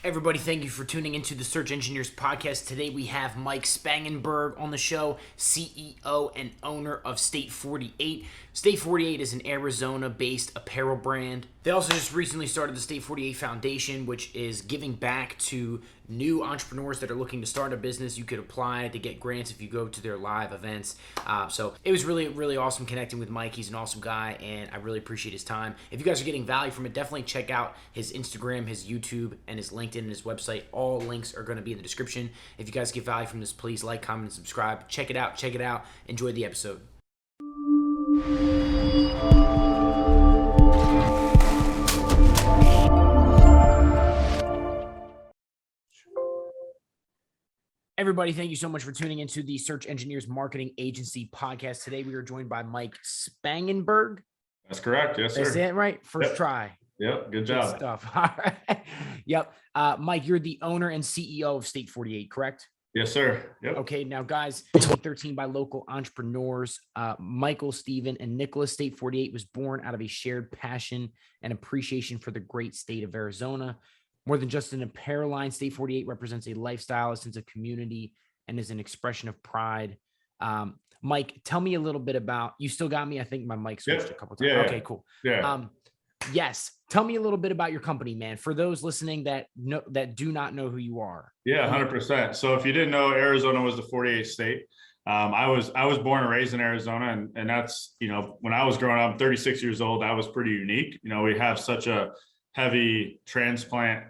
Everybody, thank you for tuning into the Search Engineers podcast. Today we have Mike Spangenberg on the show, CEO and owner of State 48. State 48 is an Arizona-based apparel brand. They also just recently started the State 48 Foundation, which is giving back to new entrepreneurs that are looking to start a business. You could apply to get grants if you go to their live events. So it was really, really awesome connecting with Mike. He's an awesome guy, and I really appreciate his time. If you guys are getting value from it, definitely check out his Instagram, his YouTube, and his LinkedIn and his website. All links are going to be in the description. If you guys get value from this, please like, comment, and subscribe. Check it out. Check it out. Enjoy the episode. Everybody, thank you so much for tuning into the Search Engineers Marketing Agency podcast. Today, we are joined by Mike Spangenberg. That's correct. Yes, sir. Is that right? First Yep. try. Yep. Good job. Good stuff. All right. Yep. Mike, you're the owner and CEO of State 48, correct? Yes, sir. Yep. Okay. Now, guys, 2013 by local entrepreneurs, Michael, Stephen, and Nicholas. State 48 was born out of a shared passion and appreciation for the great state of Arizona. More than just an apparel line, State 48 represents a lifestyle, a sense of community, and is an expression of pride. Mike, tell me a little bit about, you still got me? I think my mic switched a couple times. Yeah. Okay, cool. Yeah. Yes. Tell me a little bit about your company, man, for those listening that do not know who you are. Yeah, 100%. So if you didn't know, Arizona was the 48th state. I was born and raised in Arizona, and that's, when I was growing up, I'm 36 years old, that was pretty unique. We have such a heavy transplant,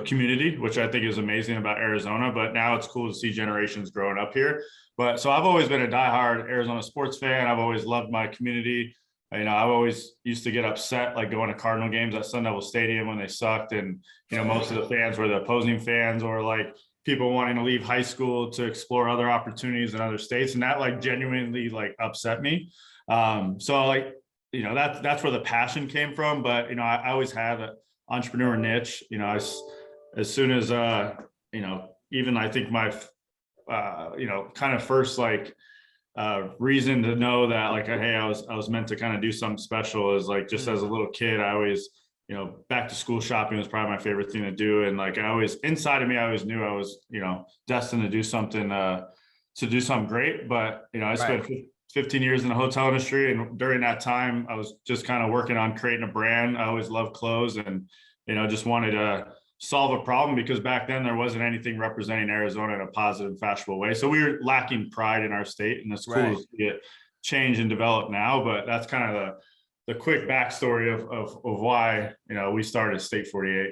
community, which I think is amazing about Arizona, but now it's cool to see generations growing up here. But so I've always been a diehard Arizona sports fan. I've always loved my community. I've always used to get upset, like going to Cardinal games at Sun Devil Stadium when they sucked. And, most of the fans were the opposing fans, or like people wanting to leave high school to explore other opportunities in other states. And that like genuinely like upset me. That's where the passion came from. But, I always had an entrepreneur niche, as soon as, even I think my, kind of first reason to know that like, hey, I was meant to kind of do something special is like, just as a little kid, I always, back to school shopping was probably my favorite thing to do. And like, inside of me, I always knew I was, destined to do something great. But, I spent 15 years in the hotel industry. And during that time, I was just kind of working on creating a brand. I always loved clothes and, just wanted to solve a problem, because back then there wasn't anything representing Arizona in a positive, fashionable way. So we were lacking pride in our state, and it's cool to see it change and develop now. But that's kind of the quick backstory of why, we started State 48.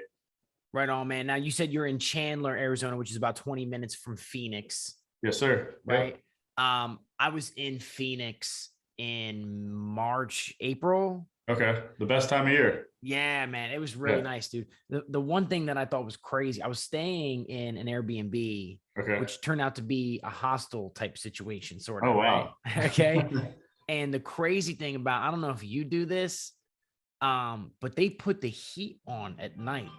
Right on, man. Now you said you're in Chandler, Arizona, which is about 20 minutes from Phoenix. Yes, sir. Right. Yep. I was in Phoenix in March, April. Okay. The best time of year. Yeah, man. It was really nice, dude. The one thing that I thought was crazy, I was staying in an Airbnb, which turned out to be a hostel type situation, sort of. Oh, wow. Right? Okay. And the crazy thing about, I don't know if you do this, but they put the heat on at night.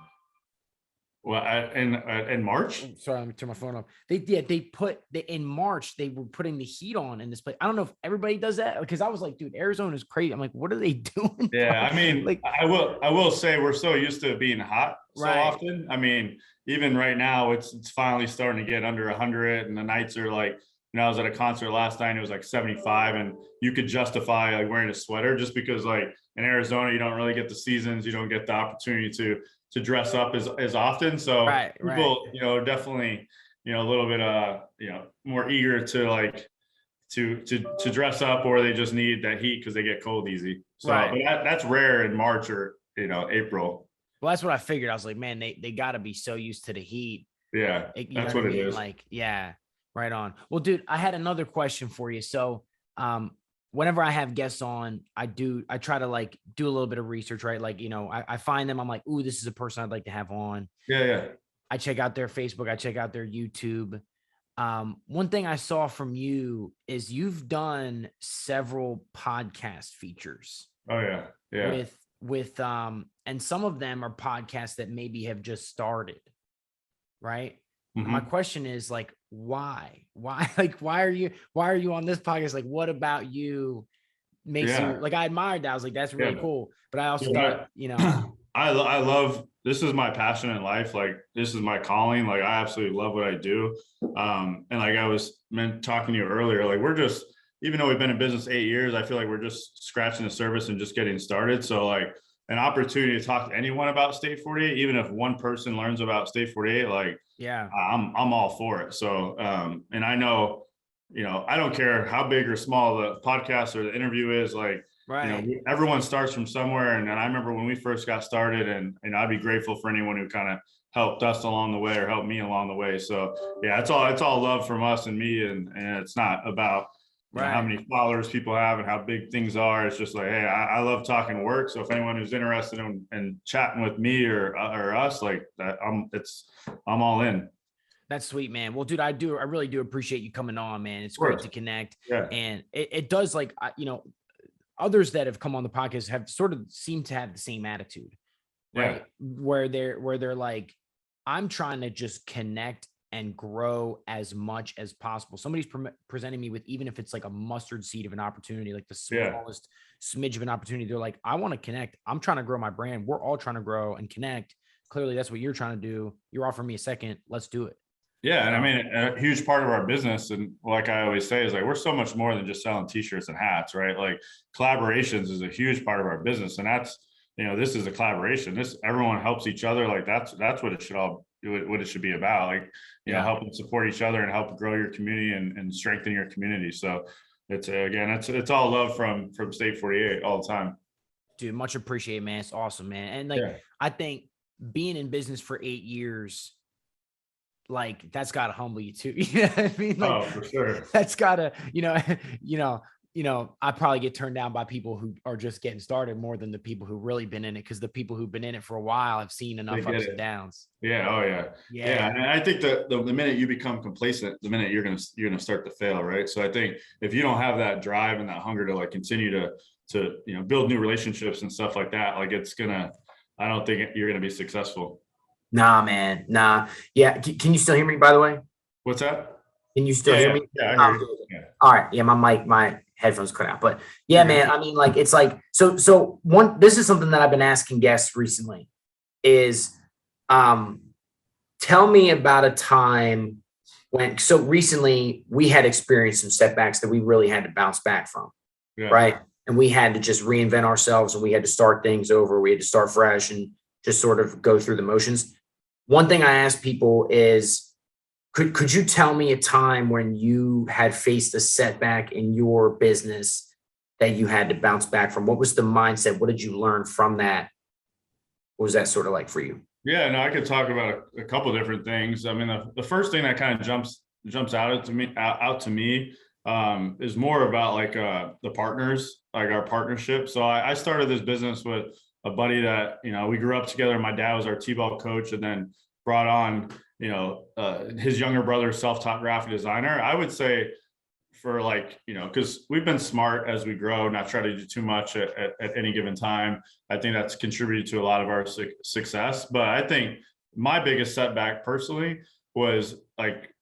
Well, in March. Oh, sorry, let me turn my phone off. In March, they were putting the heat on in this place. I don't know if everybody does that, because I was like, dude, Arizona is crazy. I'm like, what are they doing? Yeah, I mean, like, I will say we're so used to it being hot so often. I mean, even right now, it's finally starting to get under 100, and the nights are like, I was at a concert last night, and it was like 75, and you could justify like wearing a sweater, just because like in Arizona, you don't really get the seasons, you don't get the opportunity to dress up as often. So people, definitely, a little bit, more eager to like, to dress up, or they just need that heat because they get cold easy. So but that's rare in March or, April. Well, that's what I figured. I was like, man, they gotta be so used to the heat. Yeah, that's what it is. Like, yeah, right on. Well, dude, I had another question for you. So, whenever I have guests on, I try to like do a little bit of research, right? Like, I find them, I'm like, ooh, this is a person I'd like to have on. Yeah. I check out their Facebook, I check out their YouTube. One thing I saw from you is you've done several podcast features. Oh yeah. Yeah. With and some of them are podcasts that maybe have just started, right? Mm-hmm. My question is like, why like, why are you on this podcast? Like, what about you makes you like, I admired that. I was like, that's really cool. But I also thought, I love, this is my passion in life. Like, this is my calling. Like, I absolutely love what I do. And like I was talking to you earlier, like we're just, even though we've been in business 8 years, I feel like we're just scratching the surface and just getting started. So like an opportunity to talk to anyone about State 48, even if one person learns about State 48, like Yeah. I'm all for it. So, and I know, I don't care how big or small the podcast or the interview is, like, Right. everyone starts from somewhere. And then I remember when we first got started, and I'd be grateful for anyone who kind of helped us along the way or helped me along the way. So yeah, it's all love from us and me. And it's not about, how Right. many followers people have and how big things are. It's just like, hey, I love talking work. So if anyone who's interested in chatting with me or us like that, I'm all in. That's sweet, man. Well, dude, I really do appreciate you coming on, man. It's Of great to course. connect. Yeah. And it does, like, others that have come on the podcast have sort of seemed to have the same attitude, Yeah. right? Where they're like, I'm trying to just connect and grow as much as possible. Somebody's presenting me with, even if it's like a mustard seed of an opportunity, like the Yeah. smallest smidge of an opportunity. They're like, I want to connect. I'm trying to grow my brand. We're all trying to grow and connect. Clearly, that's what you're trying to do. You're offering me a second. Let's do it. Yeah. And I So, mean, a huge part of our business, and like I always say, is like we're so much more than just selling t-shirts and hats, right? Like collaborations is a huge part of our business. And that's, this is a collaboration. This, everyone helps each other. Like that's what it should all what it should be about. Like, yeah. help and support each other and help grow your community and strengthen your community. So it's, again, it's all love from State 48 all the time. Dude, much appreciated, man. It's awesome, man. And like, Yeah. I think being in business for 8 years, like, that's gotta humble you too. You know what I mean? Like, Oh, for sure. that's gotta, I probably get turned down by people who are just getting started more than the people who really been in it. Cause the people who've been in it for a while have seen They enough get ups and it. downs. Yeah. Oh yeah. Yeah. Yeah. And I think that the minute you become complacent, the minute you're gonna start to fail, right? So I think if you don't have that drive and that hunger to like continue to build new relationships and stuff like that, like I don't think you're gonna be successful. Nah, man. Nah. Yeah. Can you still hear me, by the way? What's that? Can you still Yeah. hear Yeah. me? Yeah. I Oh, hear you. good. Yeah. All right. Yeah, my headphones cut out. But yeah, You're good. man. I mean, like, it's like, so this is something that I've been asking guests recently is, tell me about a time when, so recently we had experienced some setbacks that we really had to bounce back from. Yeah. Right. And we had to just reinvent ourselves, and we had to start things over. We had to start fresh and just sort of go through the motions. One thing I ask people is, could you tell me a time when you had faced a setback in your business that you had to bounce back from? What was the mindset? What did you learn from that? What was that sort of like for you? Yeah, no, I could talk about a couple of different things. I mean, the first thing that kind of jumps out to me is more about like the partners, like our partnership. So I started this business with a buddy that, we grew up together. My dad was our T-ball coach, and then brought on, his younger brother, self-taught graphic designer. I would say for like, because we've been smart as we grow, not try to do too much at any given time. I think that's contributed to a lot of our success. But I think my biggest setback personally was like,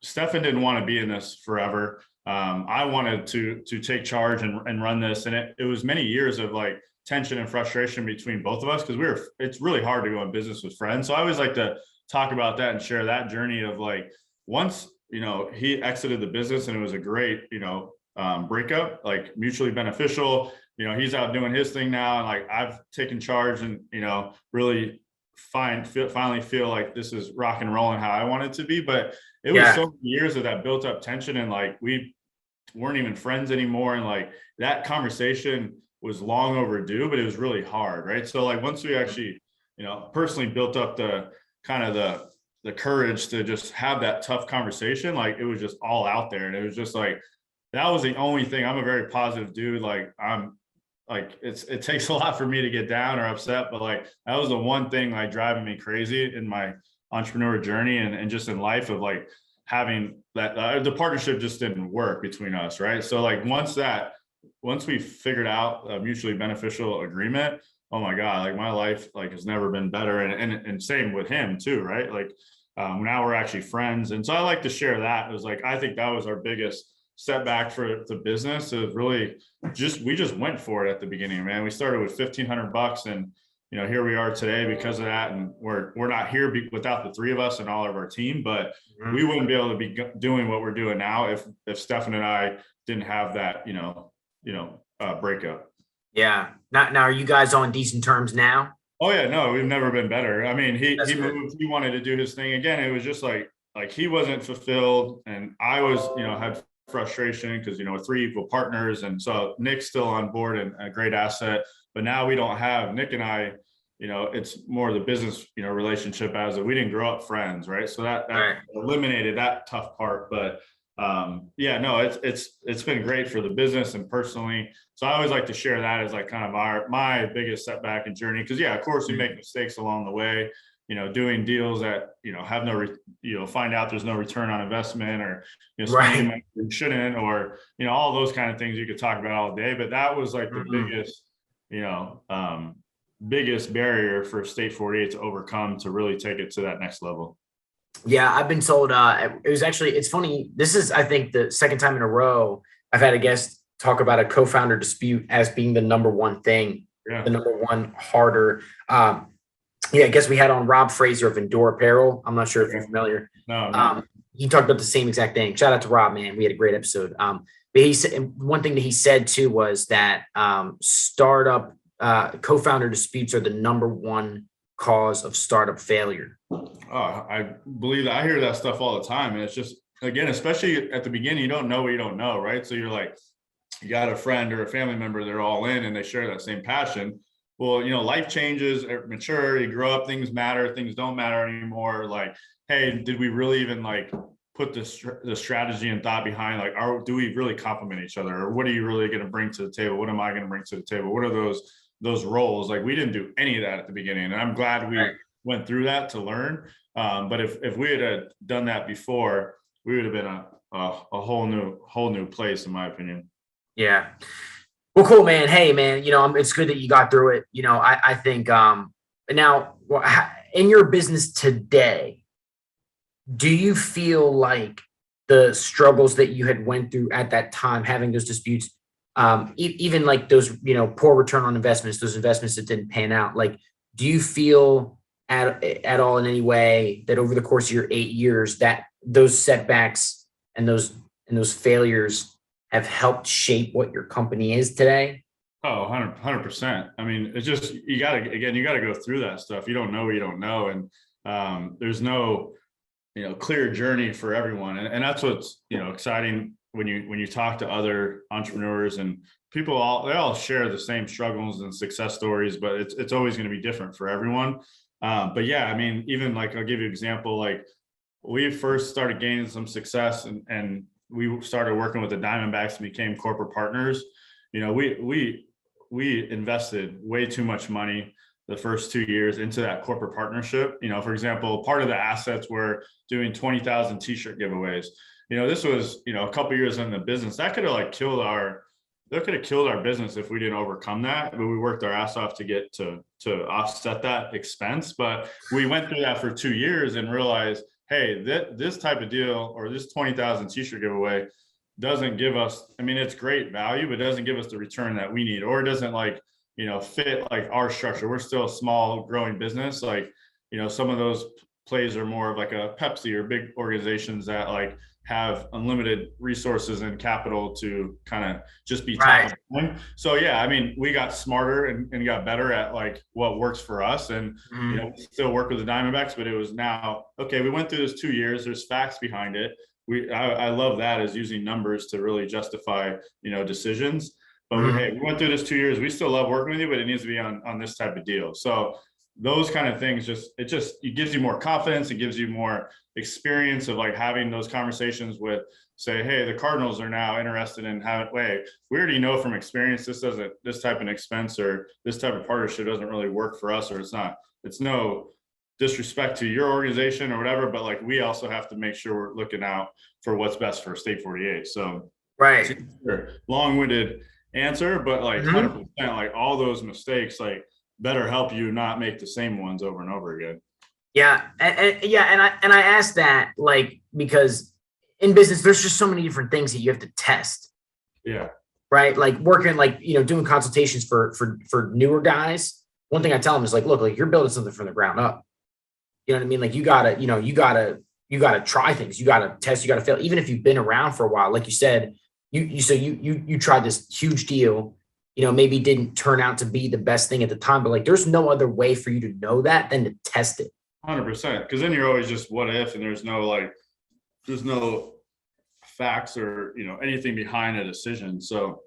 Stefan didn't want to be in this forever. I wanted to take charge and run this. And it was many years of like tension and frustration between both of us, because it's really hard to go in business with friends. So I always like to talk about that and share that journey of like, once, he exited the business and it was a great, breakup, like mutually beneficial. He's out doing his thing now, and like I've taken charge and, really finally feel like this is rock and rolling how I want it to be. But it was so many years of that built up tension, and like we weren't even friends anymore. And like that conversation was long overdue, but it was really hard. Right. So like once we actually, personally built up the kind of the courage to just have that tough conversation, like it was just all out there. And it was just like, that was the only thing. I'm a very positive dude. Like it takes a lot for me to get down or upset, but like that was the one thing like driving me crazy in my entrepreneur journey and just in life, of like having that the partnership just didn't work between us. Right. So like once we figured out a mutually beneficial agreement, oh my God, like my life like has never been better. And same with him too. Right. Like now we're actually friends. And so I like to share that. It was like, I think that was our biggest setback for the business. Is really we just went for it at the beginning, man. We started with $1,500 and here we are today because of that. And we're not here without the three of us and all of our team, but we wouldn't be able to be doing what we're doing now if Stefan and I didn't have that, breakup. Yeah. Now, are you guys on decent terms now? Oh yeah, no, we've never been better. I mean, he moved, he wanted to do his thing again. It was just like he wasn't fulfilled, and I was, had frustration because, we're three equal partners. And so Nick's still on board and a great asset, but now we don't have Nick and I, it's more the business, relationship as we didn't grow up friends. Right. So that eliminated that tough part. But it's been great for the business and personally. So I always like to share that as like kind of my biggest setback and journey. Cause of course we make mistakes along the way, doing deals that, have no, find out there's no return on investment, or, spending money you shouldn't, or, all those kind of things you could talk about all day. But that was like the biggest barrier for State 48 to overcome, to really take it to that next level. Yeah, I've been told it's funny. This is, I think, the second time in a row I've had a guest talk about a co-founder dispute as being the number one thing, the number one harder. I guess we had on Rob Fraser of Endure Apparel. I'm not sure if you're familiar. No. He talked about the same exact thing. Shout out to Rob, man. We had a great episode. But he said, one thing that he said too was that startup co-founder disputes are the number one cause of startup failure. I believe that. I hear that stuff all the time. And it's just, again, especially at the beginning, you don't know what you don't know, right? So you're like, you got a friend or a family member, they're all in and they share that same passion. Well, life changes, mature, you grow up, things matter, things don't matter anymore. Like, hey, did we really even like put the strategy and thought behind, like, do we really complement each other? Or what are you really going to bring to the table? What am I going to bring to the table? What are those roles? Like, we didn't do any of that at the beginning. And I'm glad we went through that to learn. But if we had done that before, we would have been a whole new place, in my opinion. Yeah. Well, cool, man. Hey, man, it's good that you got through it. I think now in your business today, do you feel like the struggles that you had went through at that time, having those disputes, even like those, poor return on investments, those investments that didn't pan out, like, do you feel at all in any way that over the course of your 8 years that those setbacks and those failures have helped shape what your company is today? Oh, 100%. I mean, it's just, you got to go through that stuff. You don't know what you don't know. And there's no, clear journey for everyone. And that's what's, exciting when you talk to other entrepreneurs, and people they all share the same struggles and success stories, but it's always going to be different for everyone. But yeah, I mean, even like, I'll give you an example. Like, we first started gaining some success and we started working with the Diamondbacks and became corporate partners. We invested way too much money the first 2 years into that corporate partnership. For example, part of the assets were doing 20,000 t-shirt giveaways. This was, a couple of years in the business. That could have killed our business if we didn't overcome that. But we worked our ass off to get to offset that expense. But we went through that for 2 years and realized, hey, this type of deal, or this 20,000 t-shirt giveaway, doesn't give us, I mean, it's great value, but it doesn't give us the return that we need, or it doesn't fit like our structure. We're still a small growing business. Like, some of those plays are more of like a Pepsi or big organizations that have unlimited resources and capital to kind of just be top of mind. So yeah, I mean, we got smarter and got better at what works for us. And we still work with the Diamondbacks, but it was now, okay, we went through this 2 years, there's facts behind it. I love that, as using numbers to really justify, decisions. But we went through this 2 years. We still love working with you, but it needs to be on this type of deal. So those kind of things, it gives you more confidence. It gives you more experience of having those conversations with, say, hey, the Cardinals are now interested in we already know from experience, this type of expense or this type of partnership doesn't really work for us, or it's no disrespect to your organization or whatever, but we also have to make sure we're looking out for what's best for State 48. So long-winded answer, but 100%, all those mistakes better help you not make the same ones over and over again. Yeah. And I asked that because in business, there's just so many different things that you have to test. Yeah. Right. Like working, doing consultations for newer guys. one thing I tell them is like, look, like you're building something from the ground up. You know what I mean? Like you gotta try things. You gotta test, you gotta fail. Even if you've been around for a while, like you said, you tried this huge deal, maybe didn't turn out to be the best thing at the time, but like there's no other way for you to know that than to test it. 100%. Because then you're always just what if, and there's no facts or anything behind a decision. So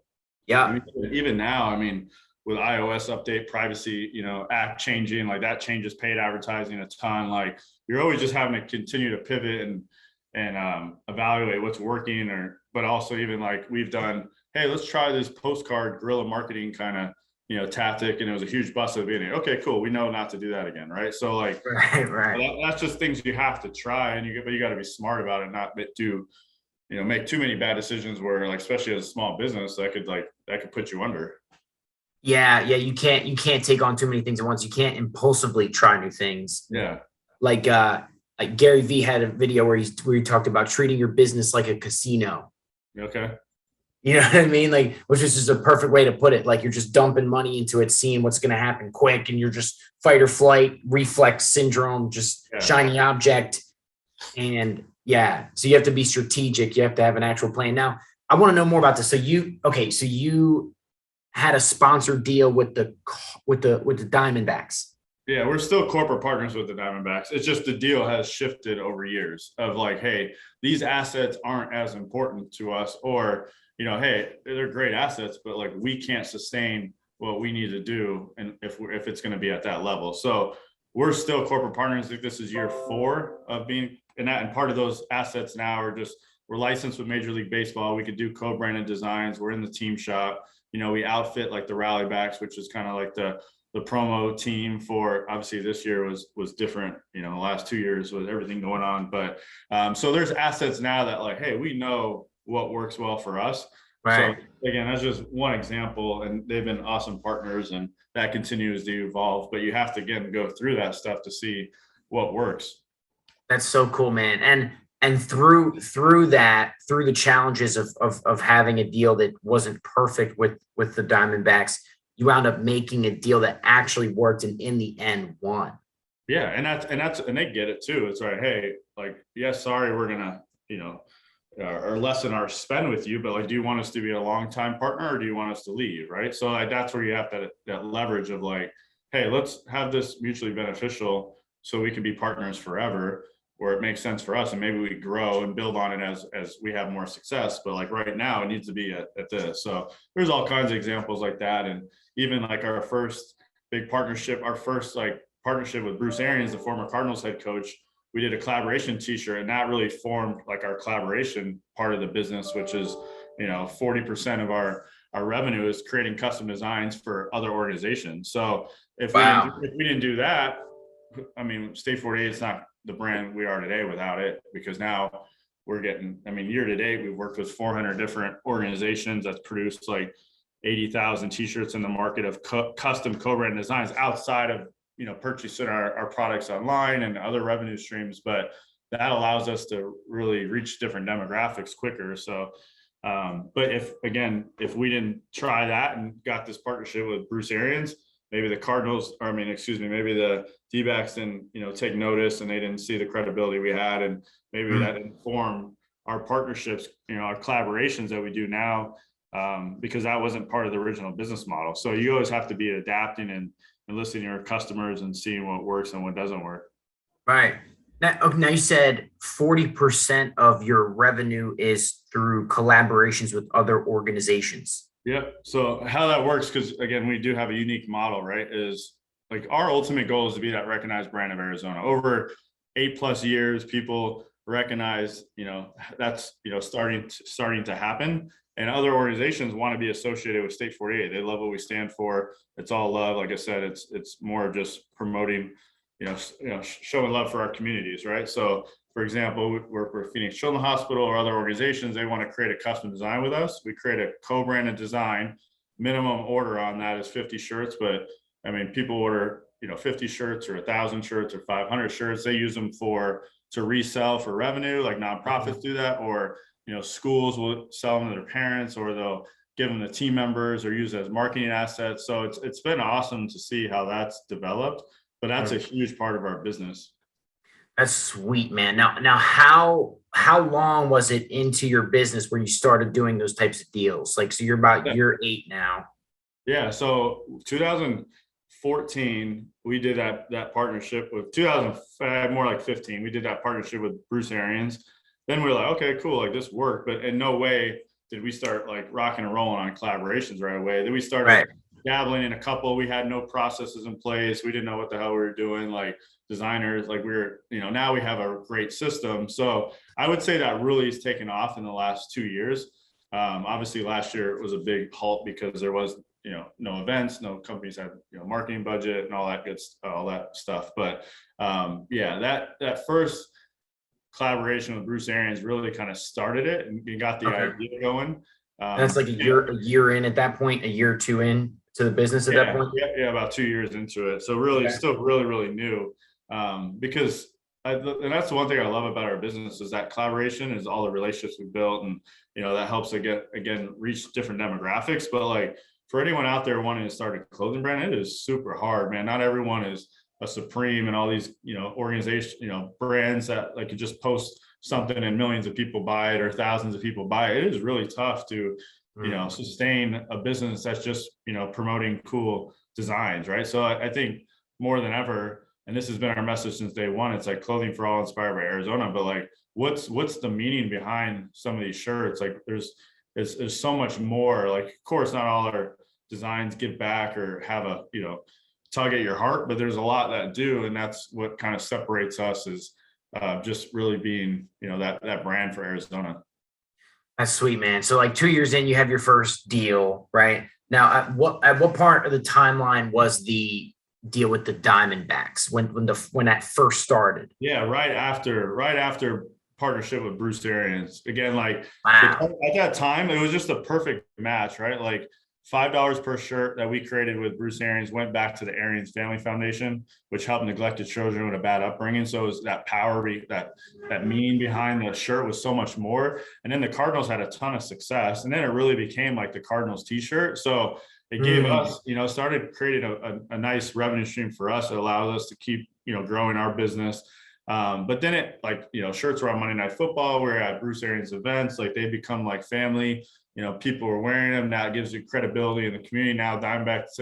Yeah. I mean, even now, I mean, with iOS update, privacy, act changing, like that changes paid advertising a ton. Like you're always just having to continue to pivot and evaluate what's working, but also even like we've done, hey, let's try this postcard guerrilla marketing kind of tactic, and it was a huge bust at the beginning. Okay, cool, we know not to do that again, right? So like, right. that's just things you have to try, but you got to be smart about it, not do make too many bad decisions where, like, especially as a small business, that could put you under. Yeah, you can't take on too many things at once. You can't impulsively try new things. Yeah. Like Gary Vee had a video where he talked about treating your business like a casino. Okay. You know what I mean? Like, which is just a perfect way to put it. Like you're just dumping money into it, seeing what's going to happen quick, and you're just fight or flight, reflex syndrome, just shiny object. And yeah, so you have to be strategic. You have to have an actual plan. Now, I want to know more about this. So you had a sponsored deal with the Diamondbacks. Yeah, we're still corporate partners with the Diamondbacks. It's just the deal has shifted over years of like, hey, these assets aren't as important to us, or hey, they're great assets, but like we can't sustain what we need to do, and if it's going to be at that level. So we're still corporate partners. I think this is year 4 of being, and part of those assets now are just, we're licensed with Major League Baseball. We could do co-branded designs. We're in the team shop. We outfit like the rally backs, which is kind of like the promo team for, obviously this year was different, the last 2 years with everything going on. But so there's assets now that like, hey, we know what works well for us. Right. So again, that's just one example, and they've been awesome partners, and that continues to evolve. But you have to, again, go through that stuff to see what works. That's so cool, man. And through the challenges of having a deal that wasn't perfect with the Diamondbacks, you wound up making a deal that actually worked and in the end won. Yeah, and they get it too. It's like, hey, like, yes, sorry, we're gonna, or lessen our spend with you, but like, do you want us to be a long-time partner, or do you want us to leave? Right. So like, that's where you have that leverage of like, hey, let's have this mutually beneficial so we can be partners forever, where it makes sense for us, and maybe we grow and build on it as we have more success. But like right now it needs to be at this. So there's all kinds of examples like that. And even like our first big partnership, partnership with Bruce Arians, the former Cardinals head coach, we did a collaboration t-shirt, and that really formed like our collaboration part of the business, which is 40% of our revenue is creating custom designs for other organizations. So if we didn't do that, I mean, State 48 is not the brand we are today without it, because now we're getting, I mean, year to date, we've worked with 400 different organizations that's produced like 80,000 t-shirts in the market of custom co-brand designs outside of purchasing our products online and other revenue streams. But that allows us to really reach different demographics quicker. So but if we didn't try that and got this partnership with Bruce Arians, maybe the Cardinals, maybe the D-backs didn't take notice, and they didn't see the credibility we had, and maybe that informed our partnerships, our collaborations that we do now, because that wasn't part of the original business model. So you always have to be adapting and listening to your customers and seeing what works and what doesn't work. Right. Now you said 40% of your revenue is through collaborations with other organizations. Yep. So how that works, because again, we do have a unique model, right? Is like our ultimate goal is to be that recognized brand of Arizona. Over 8+ years, people recognize, that's starting to happen. And other organizations want to be associated with State 48. They love what we stand for. It's all love. Like I said, it's more of just promoting, showing love for our communities, right? So, for example, we're Phoenix Children's Hospital or other organizations. They want to create a custom design with us. We create a co-branded design. Minimum order on that is 50 shirts. But I mean, people order 50 shirts or 1,000 shirts or 500 shirts. They use them to resell for revenue. Like nonprofits do that, or schools will sell them to their parents, or they'll give them to team members or use as marketing assets. So it's been awesome to see how that's developed, but that's a huge part of our business. That's sweet, man. Now, how long was it into your business where you started doing those types of deals? Like, so you're about year 8 now. Yeah. So 2014, we did that partnership with 2005, more like 15. We did that partnership with Bruce Arians. Then we were like, okay, cool, like this worked, but in no way did we start like rocking and rolling on collaborations right away. Then we started dabbling in a couple. We had no processes in place. We didn't know what the hell we were doing. Like designers, like we were, now we have a great system. So I would say that really has taken off in the last 2 years. Obviously last year it was a big halt because there was, no events, no companies had, marketing budget and all that stuff. But that first collaboration with Bruce Arians really kind of started it and got the idea going. That's like a year in at that point, a year or 2 in to the business at that point. Yeah, about 2 years into it. So really, still really new. Because and that's the one thing I love about our business is that collaboration is all the relationships we built, and that helps again reach different demographics. But like for anyone out there wanting to start a clothing brand, it is super hard, man. Not everyone is a Supreme and all these organizations, brands that like you just post something and millions of people buy it or thousands of people buy it. It is really tough to sustain a business that's just promoting cool designs, right? So I think more than ever, and this has been our message since day one, it's like clothing for all inspired by Arizona. But like what's the meaning behind some of these shirts? Like there's so much more. Like of course not all our designs give back or have a tug at your heart, but there's a lot that do, and that's what kind of separates us is just really being that brand for Arizona. That's sweet, man. So like 2 years in, you have your first deal, right? Now, at what part of the timeline was the deal with the Diamondbacks when that first started? Yeah, right after partnership with Bruce Arians. Again, like wow. At that time, it was just a perfect match, right? Like $5 per shirt that we created with Bruce Arians went back to the Arians Family Foundation, which helped neglected children with a bad upbringing. So it was that power, that meaning behind the shirt was so much more. And then the Cardinals had a ton of success, and then it really became like the Cardinals t-shirt. So it gave us, started creating a nice revenue stream for us. It allows us to keep, growing our business. But then it shirts were on Monday Night Football. We're at Bruce Arians events. Like they become like family. People were wearing them. Now it gives you credibility in the community. Now Diamondbacks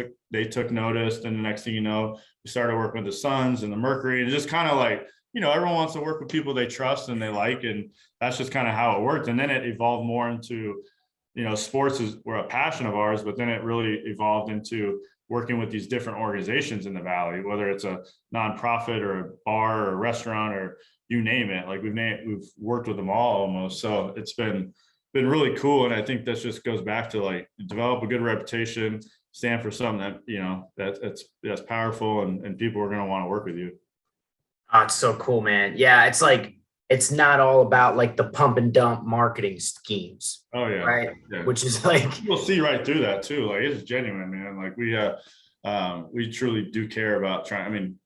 took notice. And the next thing you know, we started working with the Suns and the Mercury. And just kind of like, everyone wants to work with people they trust and they like. And that's just kind of how it worked. And then it evolved more into, sports were a passion of ours, but then it really evolved into working with these different organizations in the Valley, whether it's a nonprofit or a bar or a restaurant or you name it. Like we've worked with them all almost. So it's been really cool. And I think that just goes back to like develop a good reputation, stand for something that that's powerful and people are going to want to work with you. Oh, it's so cool, man. Yeah. It's like, it's not all about like the pump and dump marketing schemes. Oh yeah. Right. Yeah. Which is like, you'll see right through that too. Like it's genuine, man. Like we truly do care about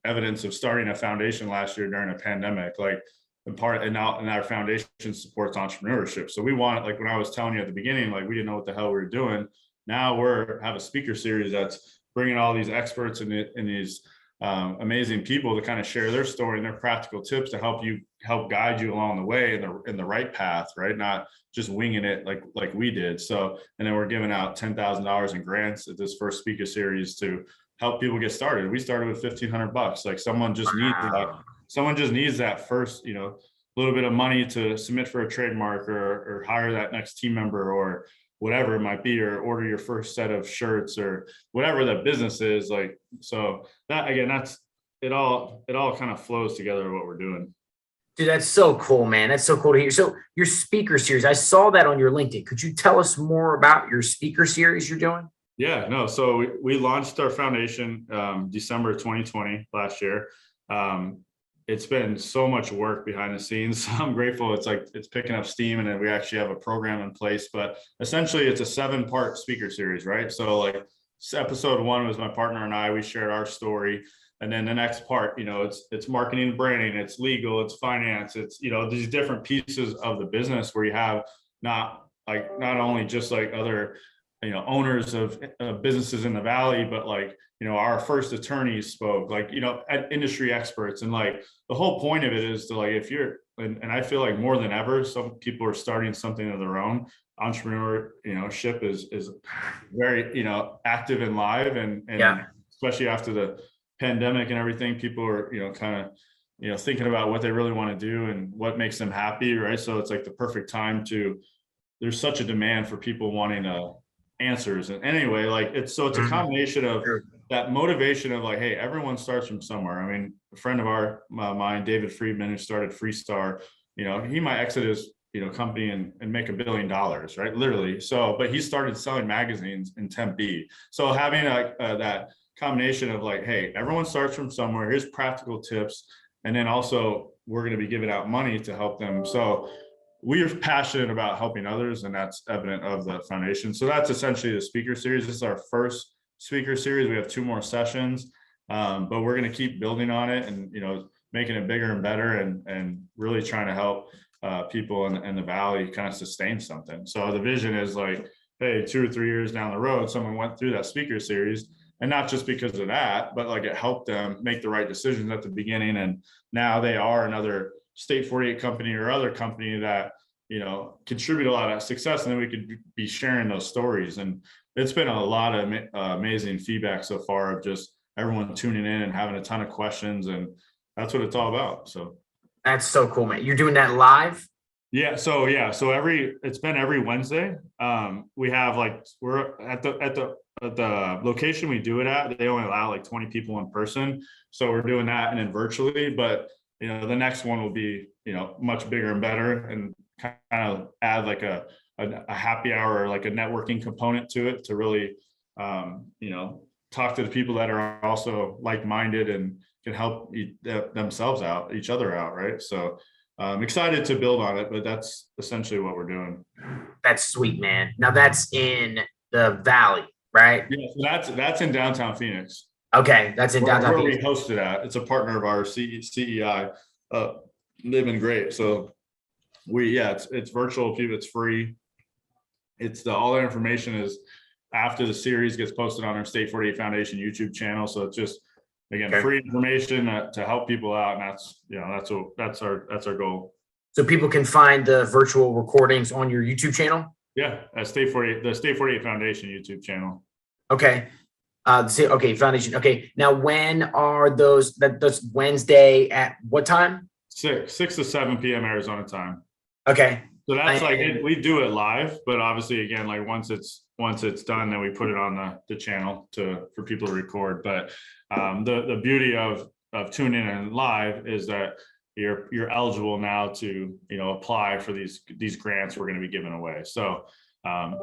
evidence of starting a foundation last year during a pandemic, like and our foundation supports entrepreneurship. So we want, like when I was telling you at the beginning, like we didn't know what the hell we were doing. Now have a speaker series that's bringing all these experts and these amazing people to kind of share their story and their practical tips to help guide you along the way in the right path, right? Not just winging it like we did. So, and then we're giving out $10,000 in grants at this first speaker series to help people get started. We started with $1,500. Like someone just needs that first, little bit of money to submit for a trademark or hire that next team member or whatever it might be, or order your first set of shirts or whatever the business is. Like, so that, again, it all kind of flows together what we're doing. Dude, that's so cool, man. That's so cool to hear. So your speaker series, I saw that on your LinkedIn. Could you tell us more about your speaker series you're doing? Yeah, no. So we launched our foundation December 2020 last year. It's been so much work behind the scenes. I'm grateful. It's picking up steam, and then we actually have a program in place. But essentially, it's a 7-part speaker series, right? So like episode 1 was my partner and I. We shared our story, and then the next part, it's marketing and branding, it's legal, it's finance, it's these different pieces of the business where you have not only just like other owners of businesses in the Valley, but like, our first attorneys spoke, like, industry experts. And like, the whole point of it is to like, if you're, and I feel like more than ever, some people are starting something of their own. Entrepreneurship is very, active and live. And Yeah. especially after the pandemic and everything, people are, kind of, thinking about what they really want to do and what makes them happy. Right. So it's like the perfect time there's such a demand for people wanting answers. And anyway, like it's a combination of that motivation of like, hey, everyone starts from somewhere. I mean, a friend of mine, David Friedman, who started Freestar, he might exit his, company and make $1 billion, right? Literally. So, but he started selling magazines in Tempe. So having that combination of like, hey, everyone starts from somewhere. Here's practical tips. And then also we're going to be giving out money to help them. So we are passionate about helping others, and that's evident of the foundation. So that's essentially the speaker series. This is our first speaker series. We have 2 more sessions, but we're going to keep building on it and, making it bigger and better and really trying to help people in the Valley kind of sustain something. So the vision is like, hey, 2 or 3 years down the road, someone went through that speaker series, and not just because of that, but like it helped them make the right decisions at the beginning. And now they are another State 48 company or other company that, contribute a lot of success. And then we could be sharing those stories. And it's been a lot of amazing feedback so far of just everyone tuning in and having a ton of questions. And that's what it's all about. So that's so cool, man. You're doing that live? Yeah. So it's been every Wednesday. We have we're at the location we do it at, they only allow like 20 people in person. So we're doing that and then virtually, but the next one will be, much bigger and better, and kind of add like a happy hour or like a networking component to it to really, talk to the people that are also like-minded and can help themselves out, each other out. Right. So I'm excited to build on it, but that's essentially what we're doing. That's sweet, man. Now that's in the Valley, right? Yeah, so that's in downtown Phoenix. Okay, that's in downtown Where we Phoenix. hosted at. It's a partner of ours, CEI. They've been great. So it's virtual. People, it's free. It's all the information is after the series gets posted on our State 48 Foundation YouTube channel. So it's just, again, free information to help people out. And that's our goal. So people can find the virtual recordings on your YouTube channel? Yeah, the State 48 Foundation YouTube channel. Okay. Foundation. Okay. Now, when are those? That's Wednesday at what time? 6 to 7 p.m. Arizona time. Okay. So that's we do it live, but obviously, again, like once it's done, then we put it on the channel for people to record. But the beauty of tuning in live is that you're eligible now to apply for these grants we're going to be giving away. So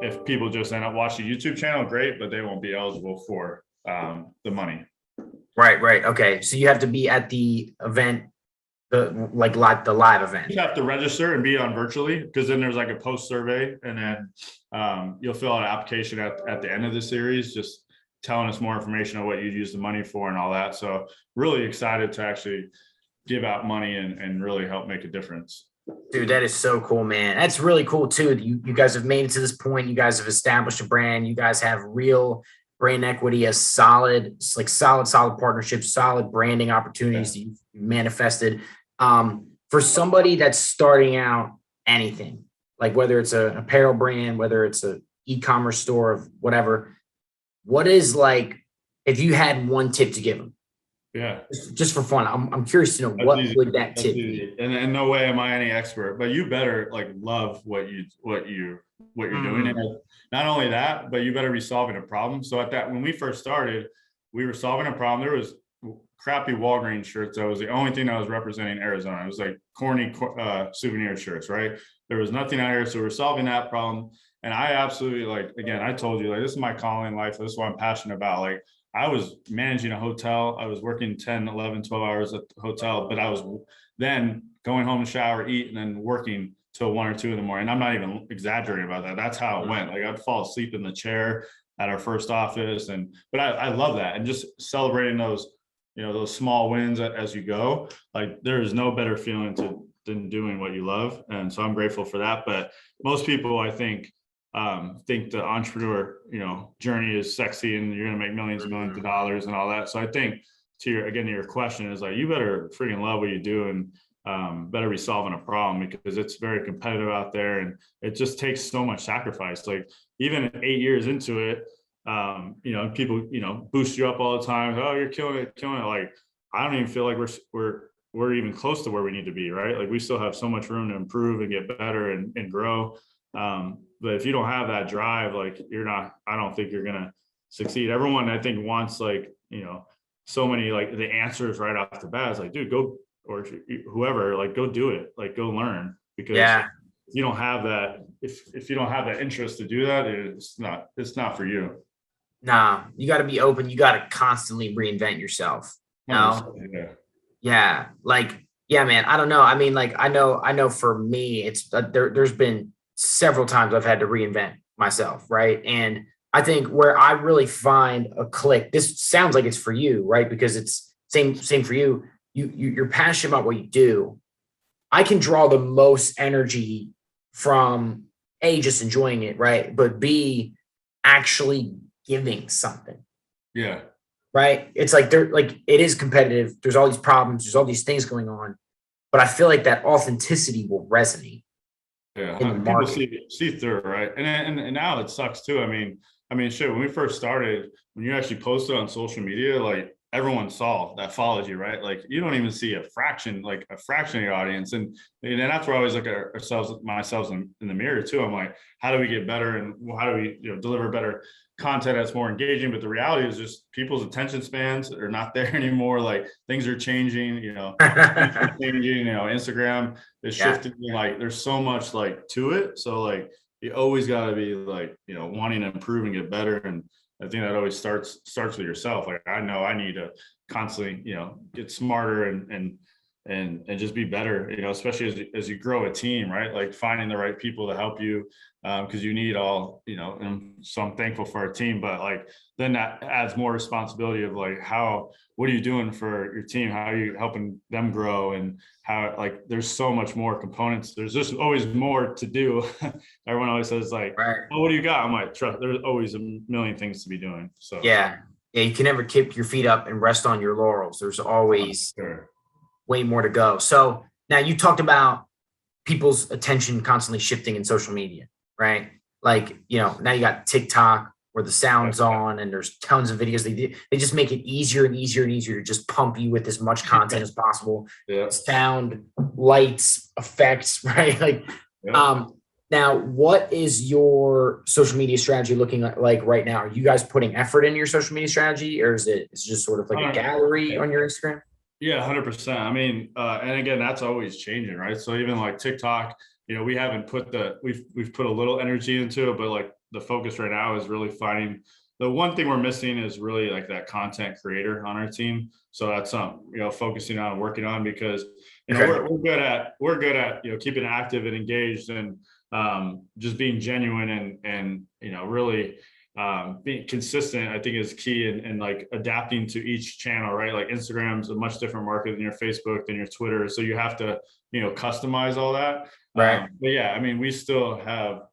if people just end up watching the YouTube channel, great, but they won't be eligible for the money. Right. Okay. So you have to be at the event, the live event. You have to register and be on virtually, because then there's like a post survey, and then you'll fill out an application at the end of the series, just telling us more information on what you'd use the money for and all that. So really excited to actually give out money and really help make a difference. Dude, that is so cool, man. That's really cool too. You guys have made it to this point. You guys have established a brand. You guys have real brand equity, a solid partnerships, solid branding opportunities that you've manifested. For somebody that's starting out anything, like whether it's an apparel brand, whether it's an e-commerce store, of whatever, what is if you had one tip to give them? Yeah. Just for fun. I'm curious to know what would that tip be? And no way am I any expert, but you better love what you're doing. And not only that, but you better be solving a problem. So when we first started, we were solving a problem. There was crappy Walgreens shirts. That was the only thing that was representing Arizona. It was like corny souvenir shirts, right? There was nothing out here. So we're solving that problem. And I absolutely again, I told you, this is my calling in life. This is what I'm passionate about. I was managing a hotel. I was working 10, 11, 12 hours at the hotel, but I was then going home to shower, eat, and then working till 1 or 2 in the morning. And I'm not even exaggerating about that. That's how it went. I'd fall asleep in the chair at our first office. But I love that. And just celebrating those small wins as you go, there is no better feeling than doing what you love. And so I'm grateful for that. But most people, I think, think the entrepreneur, journey is sexy and you're going to make millions and millions of dollars and all that. So I think to your question is like, you better freaking love what you do and better be solving a problem, because it's very competitive out there and it just takes so much sacrifice. Like even 8 years into it, people, boost you up all the time. Oh, you're killing it. Like, I don't even feel like we're even close to where we need to be. Right. Like we still have so much room to improve and get better and grow. But if you don't have that drive, like I don't think you're going to succeed. Everyone I think wants like, so many, like the answers right off the bat. It's like, dude, go, or whoever, like, go do it, like go learn, because if you don't have that, if you don't have that interest to do that, it's not for you. Nah, you got to be open. You got to constantly reinvent yourself. No? Yeah. Like, yeah, man, I don't know. I mean, like, I know for me, it's there's been several times I've had to reinvent myself. Right. And I think where I really find a click, this sounds like it's for you, right? Because it's same for you. You're passionate about what you do. I can draw the most energy from A, just enjoying it, right? But B, actually giving something. Yeah. Right. It's like it is competitive. There's all these problems, there's all these things going on. But I feel like that authenticity will resonate. Yeah. People see through it, right? And now it sucks too. I mean, shit, when we first started, when you actually posted on social media, like everyone saw that followed you, right? Like you don't even see a fraction of your audience. And that's where I always look at myself in the mirror too. I'm like, how do we get better? And how do we, deliver better content that's more engaging? But the reality is just people's attention spans are not there anymore. Like things are changing, Instagram is shifting. Like there's so much like to it. So like, you always got to be like, wanting to improve and get better. And I think that always starts with yourself. Like, I know I need to constantly, get smarter and just be better, especially as you grow a team, right? Like finding the right people to help you, because you need all, and so I'm thankful for our team, but like, then that adds more responsibility of like, what are you doing for your team? How are you helping them grow? And how, like, there's so much more components. There's just always more to do. Everyone always says like, oh, what do you got? I'm like, trust, there's always a million things to be doing. So yeah, you can never keep your feet up and rest on your laurels. There's always way more to go. So now you talked about people's attention constantly shifting in social media, right? Like, now you got TikTok where the sound's on and there's tons of videos. They just make it easier and easier and easier to just pump you with as much content as possible. Sound, lights, effects, right? Like, now what is your social media strategy looking like right now? Are you guys putting effort in your social media strategy, or is it just sort of like a gallery on your Instagram? Yeah, 100%. I mean, and again, that's always changing, right? So even like TikTok, we haven't we've put a little energy into it, but like the focus right now is really finding the one thing we're missing is really like that content creator on our team. So that's focusing on and working on, because we're good at keeping active and engaged and just being genuine and really being consistent, I think, is key, and like adapting to each channel, right? Like Instagram's a much different market than your Facebook, than your Twitter. So you have to, customize all that. Right. But yeah, I mean, we still have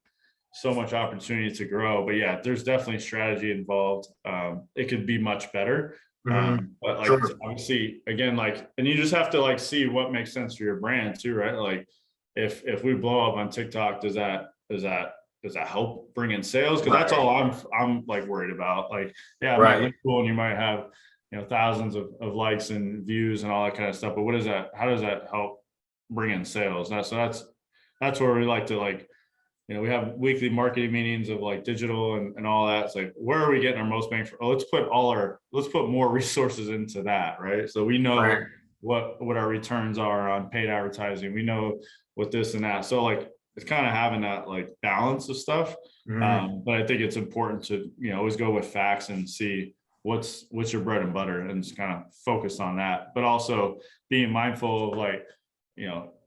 so much opportunity to grow, but yeah, there's definitely strategy involved. It could be much better. But like, obviously, again, like, and you just have to like see what makes sense for your brand too, right? Like if we blow up on TikTok, does that help bring in sales? Because that's all I'm like worried about. Like, yeah, it might look cool and you might have thousands of likes and views and all that kind of stuff, but what is that? How does that help bring in sales? So that's where we like to, like, we have weekly marketing meetings of like digital and all that. It's like, where are we getting our most bang for? Let's put more resources into that, right? So we know what our returns are on paid advertising. We know what this and that. So like, it's kind of having that like balance of stuff. But I think it's important to, always go with facts and see what's your bread and butter and just kind of focus on that, but also being mindful of like,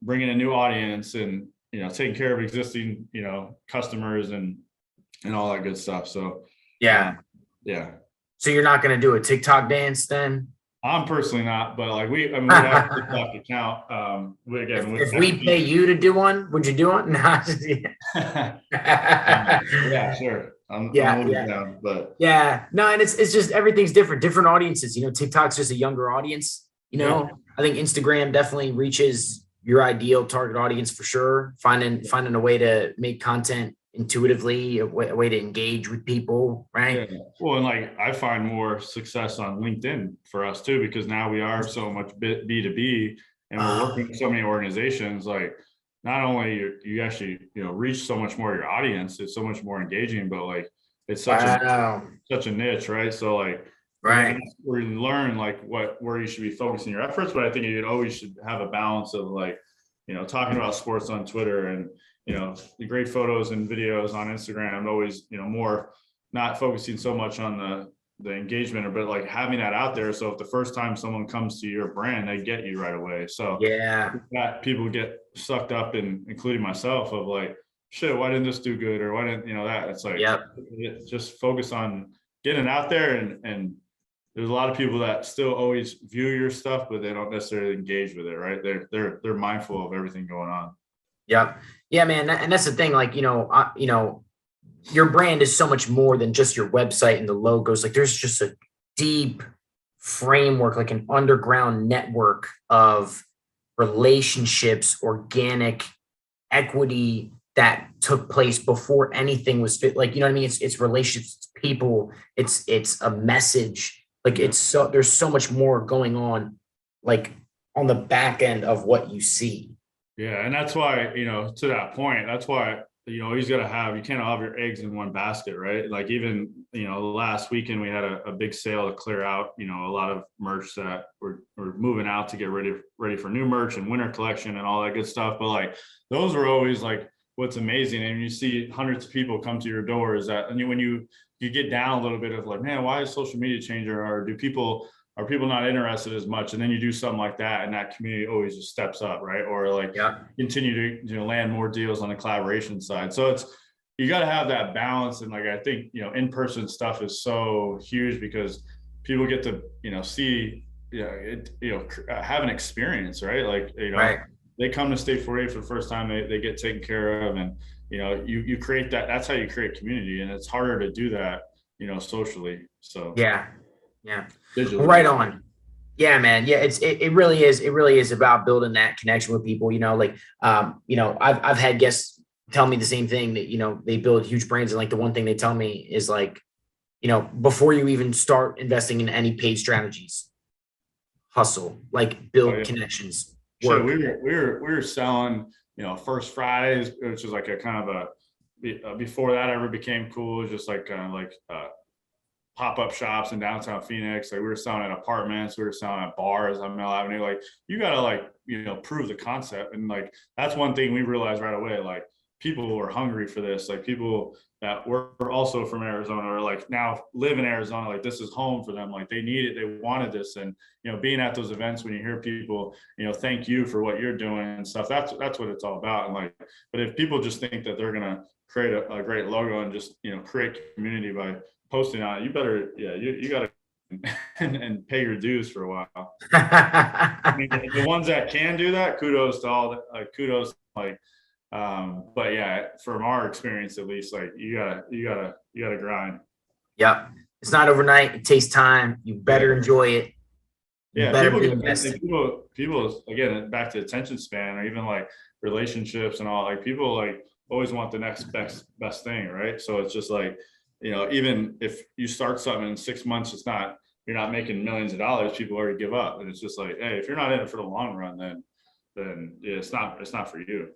bringing a new audience and, taking care of existing, customers and all that good stuff. So, yeah. So you're not going to do a TikTok dance then? I'm personally not, but like we have a TikTok account. If we pay you to do one, would you do one? No. Yeah, sure. I'm always down, but yeah, no, and it's just everything's different audiences. TikTok's just a younger audience. I think Instagram definitely reaches your ideal target audience for sure. Finding a way to make content intuitively, a way to engage with people, right? Yeah. Well, and like I find more success on LinkedIn for us too, because now we are so much B2B and we're working with so many organizations. Like not only you actually, reach so much more of your audience, it's so much more engaging, but like it's such a niche, right? So like, right, where you learn like where you should be focusing your efforts. But I think you always should have a balance of like, talking about sports on Twitter and, the great photos and videos on Instagram, always, more not focusing so much on the engagement, but like having that out there. So if the first time someone comes to your brand, they get you right away. So that people get sucked up in, including myself, of like, shit, why didn't this do good? Or why didn't, that? It's like, just focus on getting out there. And there's a lot of people that still always view your stuff, but they don't necessarily engage with it, right? They're mindful of everything going on. Yep. Yeah, man. And that's the thing. Like, your brand is so much more than just your website and the logos. Like there's just a deep framework, like an underground network of relationships, organic equity that took place before anything was fit. Like, you know what I mean? It's relationships, it's people, it's a message. Like there's so much more going on, like on the back end of what you see. Yeah. And that's why, to that point, that's why, you can't have your eggs in one basket, right? Like even, last weekend we had a big sale to clear out, a lot of merch that we're moving out to get ready for new merch and winter collection and all that good stuff. But like, those are always like, what's amazing. And you see hundreds of people come to your door is that, and when you get down a little bit of like, man, why is social media changing? Or are people not interested as much? And then you do something like that and that community always just steps up, right? Or like continue to land more deals on the collaboration side. So you got to have that balance. And like I think in-person stuff is so huge because people get to see have an experience, right? Like they come to State 48 for the first time, they get taken care of, and you create that. That's how you create community, and it's harder to do that socially. So yeah. Digitally. Right on. Yeah, man. Yeah, it really is about building that connection with people. I've had guests tell me the same thing, that they build huge brands, and like the one thing they tell me is like, before you even start investing in any paid strategies, hustle, like build connections. Sure, we were selling, First Fridays, which is like a kind of before that ever became cool, it was just like kind of like pop-up shops in downtown Phoenix. Like we were selling at apartments, we were selling at bars on Mill Avenue. Like you gotta like, prove the concept. And like that's one thing we realized right away. Like people were hungry for this. Like people that were also from Arizona or like now live in Arizona, like this is home for them. Like they need it, they wanted this. And being at those events when you hear people, thank you for what you're doing and stuff, that's what it's all about. And like, but if people just think that they're gonna create a great logo and just create community by posting on it, you better, you got to and pay your dues for a while. I mean, the ones that can do that, kudos to all that, but yeah, from our experience at least, like you gotta grind. Yep, it's not overnight. It takes time. You better enjoy it. People again, back to attention span or even like relationships and all, like people like always want the next best thing, right? So it's just like, even if you start something in 6 months, you're not making millions of dollars, people already give up. And it's just like, hey, if you're not in it for the long run, then it's not for you.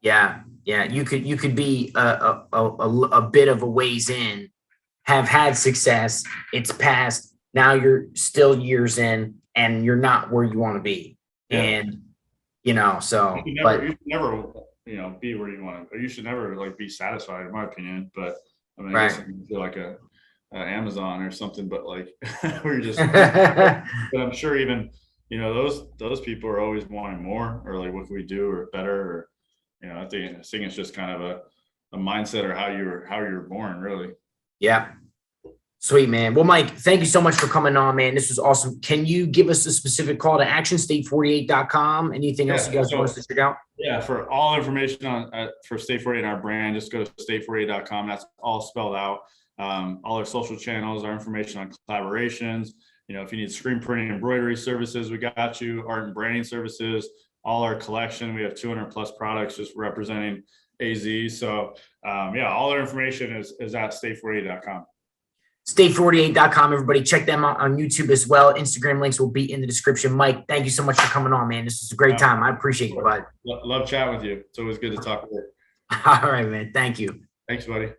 Yeah. You could be a bit of a ways in, have had success. It's passed. Now you're still years in, and you're not where you want to be. Yeah. And so you should never be where you want to. You should never like be satisfied, in my opinion. But I mean, I guess you feel like a Amazon or something, but like we're just. But I'm sure even those people are always wanting more, or like what can we do or better, or I think it's just kind of a mindset or how you were born, really. Yeah. Sweet, man. Well, Mike, thank you so much for coming on, man. This was awesome. Can you give us a specific call to action, state48.com? Anything else you guys want us to check out? Yeah, for all information on for State 48 and our brand, just go to state48.com. That's all spelled out. All our social channels, our information on collaborations. If you need screen printing, embroidery services, we got you. Art and branding services, all our collection. We have 200 plus products just representing AZ. So all our information is at state48.com. State48.com, everybody. Check them out on YouTube as well. Instagram links will be in the description. Mike, thank you so much for coming on, man. This is a great time. I appreciate you, bud. Love chatting with you. It's always good to talk with you. All right, man. Thank you. Thanks, buddy.